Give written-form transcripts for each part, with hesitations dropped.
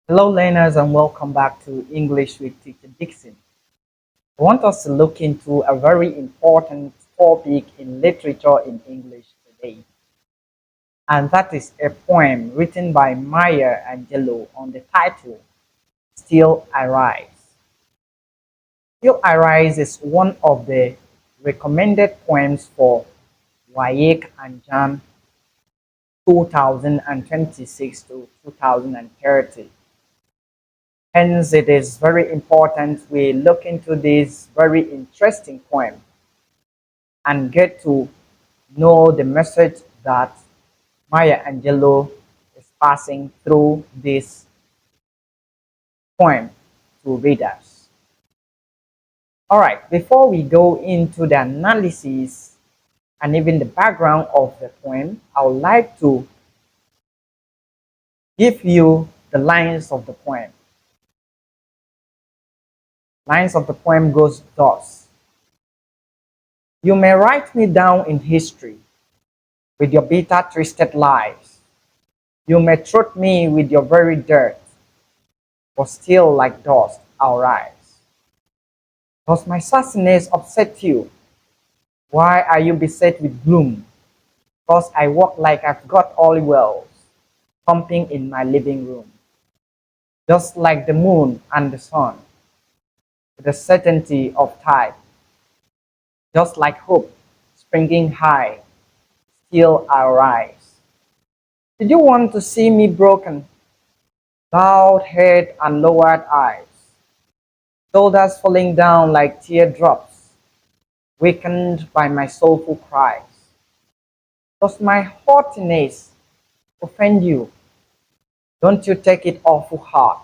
Hello, learners, and welcome back to English with Teacher Dixon. I want us to look into a very important topic in literature in English today, and that is a poem written by Maya Angelou on the title Still I Rise. Still I Rise is one of the recommended poems for Waec and Jamb 2026 to 2030. Hence, it is very important we look into this very interesting poem and get to know the message that Maya Angelou is passing through this poem to readers. All right, before we go into the analysis and even the background of the poem, I would like to give you the lines of the poem. Lines of the poem goes thus. You may write me down in history with your bitter, twisted lies. You may throat me with your very dirt, but still like dust I'll rise. Does my sassiness upset you? Why are you beset with gloom? Cause I walk like I've got all wells pumping in my living room, just like the moon and the sun, with the certainty of tide, just like hope springing high, still I'll rise. Did you want to see me broken, bowed head and lowered eyes, shoulders falling down like teardrops, wakened by my soulful cries? Does my haughtiness offend you? Don't you take it awful hard,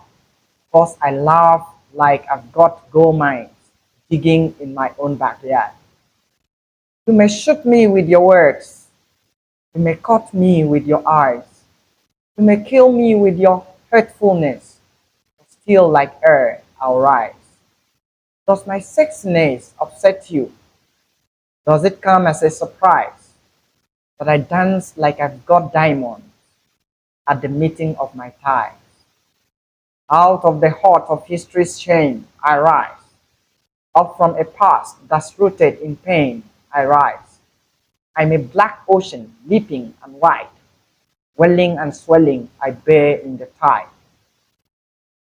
'cause I laugh like I've got gold mines digging in my own backyard. You may shoot me with your words, you may cut me with your eyes, you may kill me with your hurtfulness, but still like air I'll rise. Does my sexiness upset you? Does it come as a surprise that I dance like I've got diamonds at the meeting of my thighs? Out of the heart of history's shame I rise, up from a past that's rooted in pain I rise. I'm a black ocean, leaping and wide, welling and swelling I bear in the tide.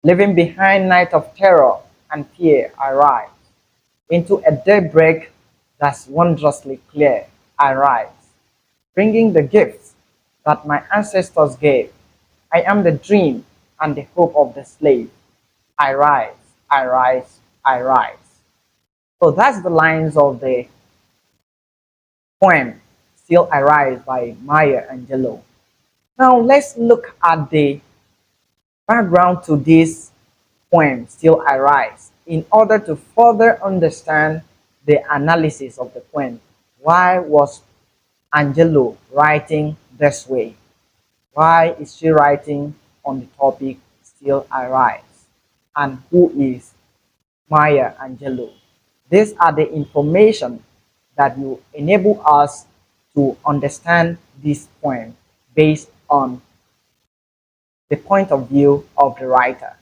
Leaving behind night of terror and fear I rise, into a daybreak that's wondrously clear I rise, bringing the gifts that my ancestors gave. I am the dream and the hope of the slave. I rise, I rise, I rise. So that's the lines of the poem Still I Rise by Maya Angelou. Now let's look at the background to this poem Still I Rise in order to further understand the analysis of the poem. Why was Angelou writing this way? Why is she writing on the topic Still I Rise? And who is Maya Angelou? These are the information that will enable us to understand this poem based on the point of view of the writer.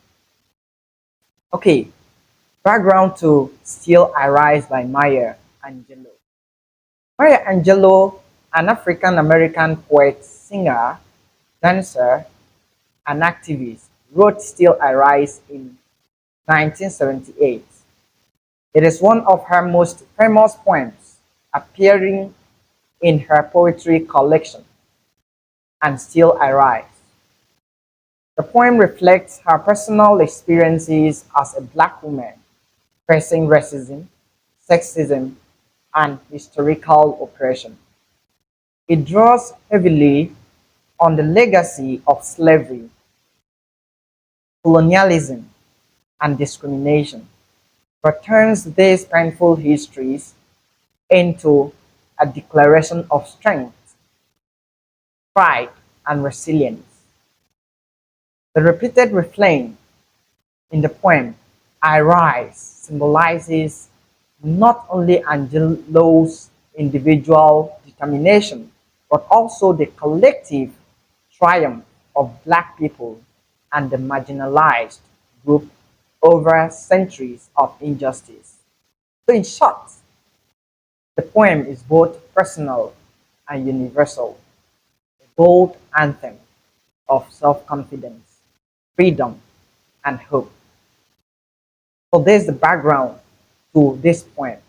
Okay, background to Still I Rise by Maya Angelou. Maya Angelou, an African American poet, singer, dancer, and activist, wrote Still I Rise in 1978. It is one of her most famous poems, appearing in her poetry collection, And Still I Rise. The poem reflects her personal experiences as a black woman facing racism, sexism, and historical oppression. It draws heavily on the legacy of slavery, colonialism, and discrimination, but turns these painful histories into a declaration of strength, pride, and resilience. The repeated refrain in the poem, I rise, symbolizes not only Angelou's individual determination, but also the collective triumph of Black people and the marginalized group over centuries of injustice. So, in short, the poem is both personal and universal, a bold anthem of self confidence, freedom, and hope. So, there's the background to this poem.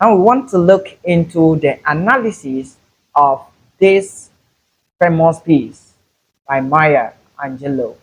Now, we want to look into the analysis of this famous piece by Maya Angelou.